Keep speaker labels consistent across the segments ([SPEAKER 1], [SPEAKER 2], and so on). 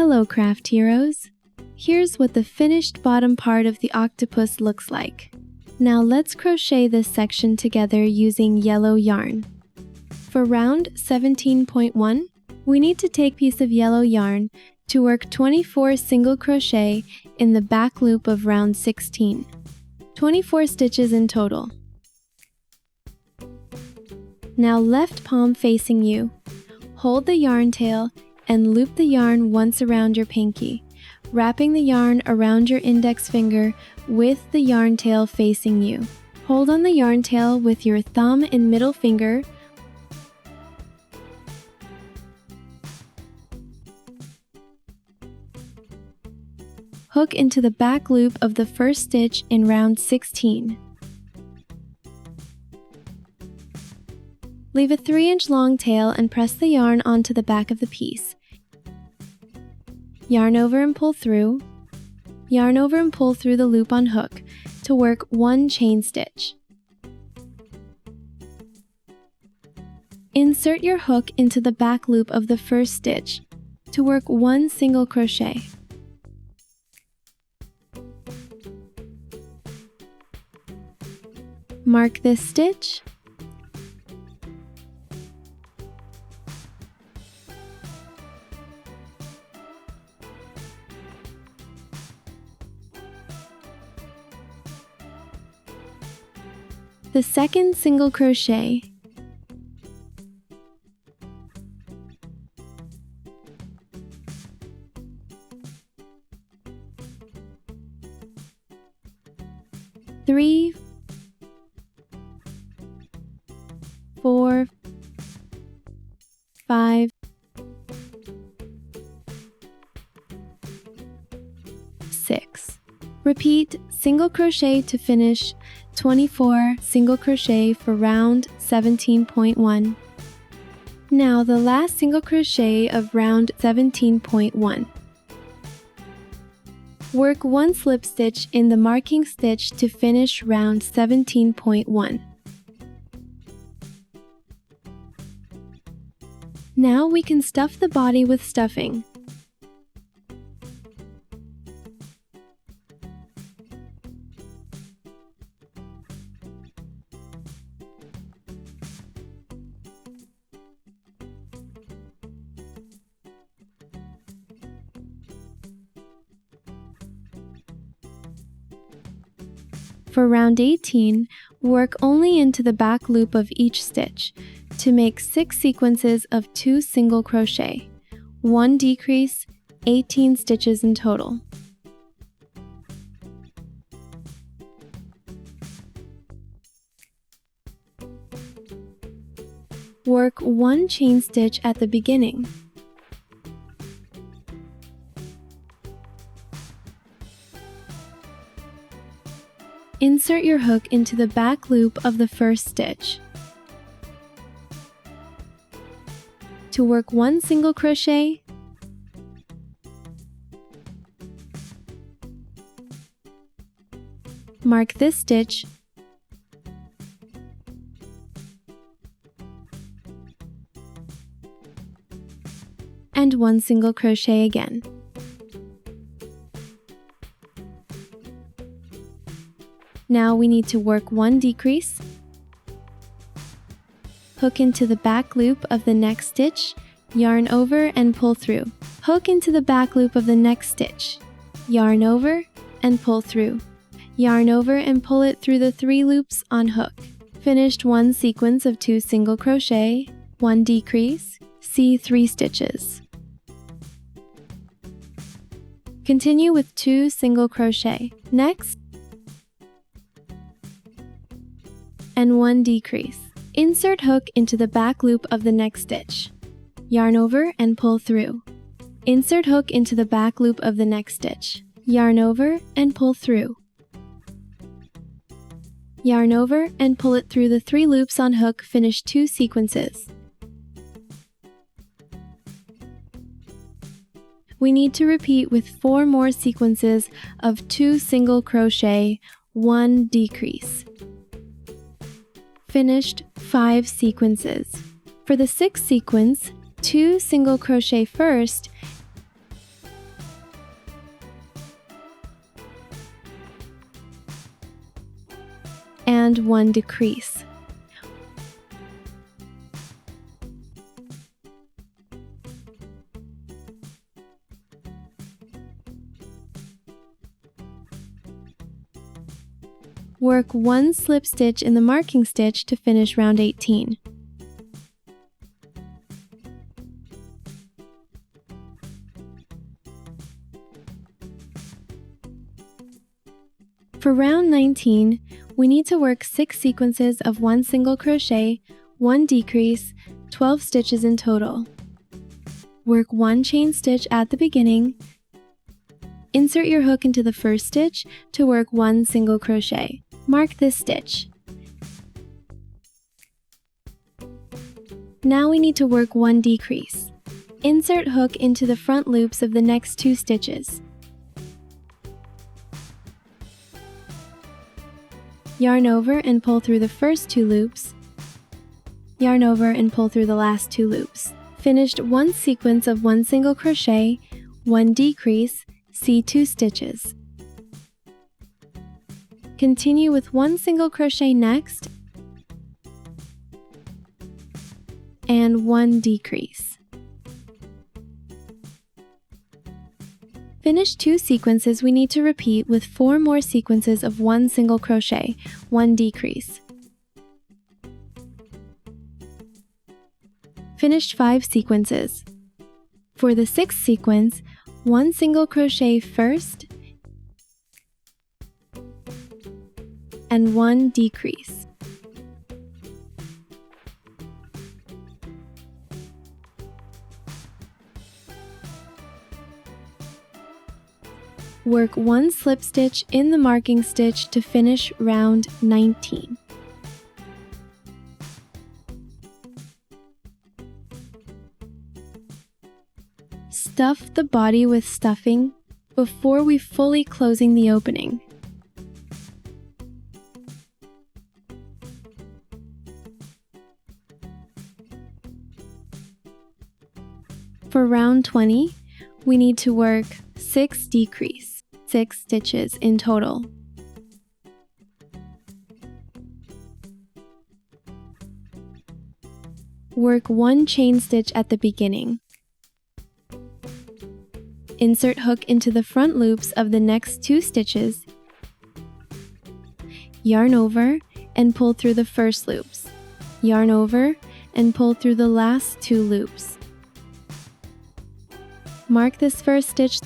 [SPEAKER 1] Hello, craft heroes! Here's what the finished bottom part of the octopus looks like. Now let's crochet this section together using yellow yarn. For round 17.1, we need to take a piece of yellow yarn to work 24 single crochet in the back loop of round 16. 24 stitches in total. Now left palm facing you, hold the yarn tail and loop the yarn once around your pinky, wrapping the yarn around your index finger with the yarn tail facing you. Hold on the yarn tail with your thumb and middle finger. Hook into the back loop of the first stitch in round 16. Leave a 3-inch long tail and press the yarn onto the back of the piece. Yarn over and pull through. Yarn over and pull through the loop on hook to work 1 chain stitch. Insert your hook into the back loop of the first stitch to work 1 single crochet. Mark this stitch. The second single crochet. Three, 4, 5, 6. Repeat single crochet to finish 24 single crochet for round 17.1. Now the last single crochet of round 17.1. Work 1 slip stitch in the marking stitch to finish round 17.1. Now we can stuff the body with stuffing. For round 18, work only into the back loop of each stitch to make 6 sequences of 2 single crochet, 1 decrease, 18 stitches in total. Work 1 chain stitch at the beginning. Insert your hook into the back loop of the first stitch. To work 1 single crochet, mark this stitch, and 1 single crochet again. Now we need to work 1 decrease, hook into the back loop of the next stitch, yarn over and pull through. Hook into the back loop of the next stitch, yarn over and pull through. Yarn over and pull it through the 3 loops on hook. Finished 1 sequence of 2 single crochet, 1 decrease, see 3 stitches. Continue with 2 single crochet. Next, and 1 decrease. Insert hook into the back loop of the next stitch. Yarn over and pull through. Insert hook into the back loop of the next stitch. Yarn over and pull through. Yarn over and pull it through the 3 loops on hook. Finish 2 sequences. We need to repeat with 4 more sequences of 2 single crochet, 1 decrease. Finished 5 sequences. For the 6th sequence, 2 single crochet first and 1 decrease. Work 1 slip stitch in the marking stitch to finish round 18. For round 19, we need to work 6 sequences of 1 single crochet, 1 decrease, 12 stitches in total. Work 1 chain stitch at the beginning. Insert your hook into the first stitch to work 1 single crochet. Mark this stitch. Now we need to work 1 decrease. Insert hook into the front loops of the next 2 stitches. Yarn over and pull through the first 2 loops. Yarn over and pull through the last 2 loops. Finished 1 sequence of 1 single crochet, 1 decrease, see 2 stitches. Continue with 1 single crochet next and 1 decrease. Finish 2 sequences we need to repeat with 4 more sequences of 1 single crochet, 1 decrease. Finished 5 sequences. For the 6th sequence, 1 single crochet first and 1 decrease. Work 1 slip stitch in the marking stitch to finish round 19. Stuff the body with stuffing before we fully closing the opening. For round 20, we need to work 6 decrease, 6 stitches in total. Work 1 chain stitch at the beginning. Insert hook into the front loops of the next 2 stitches. Yarn over and pull through the first loops. Yarn over and pull through the last 2 loops. Mark this first stitch.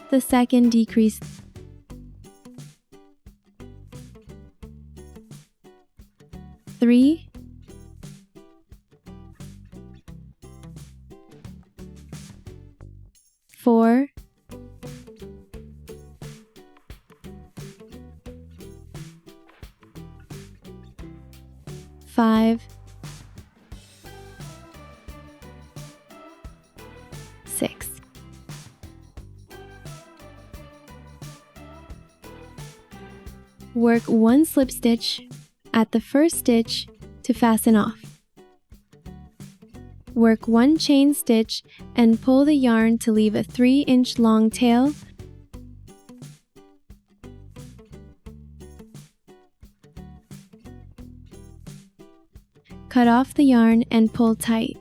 [SPEAKER 1] The second decrease. Three, 4, 5, 6. Work 1 slip stitch at the first stitch to fasten off. Work 1 chain stitch and pull the yarn to leave a 3-inch long tail. Cut off the yarn and pull tight.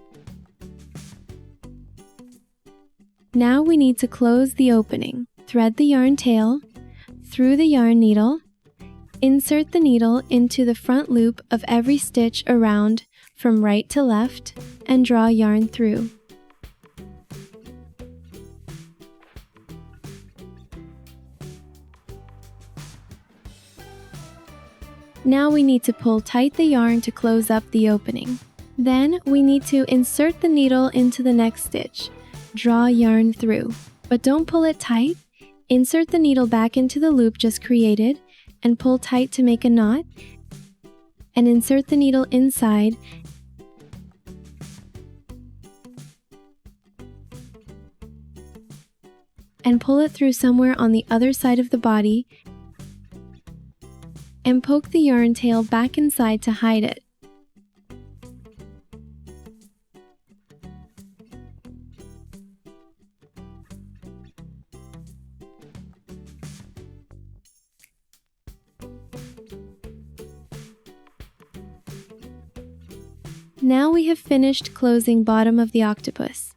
[SPEAKER 1] Now we need to close the opening. Thread the yarn tail through the yarn needle. Insert the needle into the front loop of every stitch around from right to left and draw yarn through. Now we need to pull tight the yarn to close up the opening. Then we need to insert the needle into the next stitch. Draw yarn through, but don't pull it tight. Insert the needle back into the loop just created and pull tight to make a knot, and insert the needle inside and pull it through somewhere on the other side of the body and poke the yarn tail back inside to hide it. Now we have finished closing bottom of the octopus.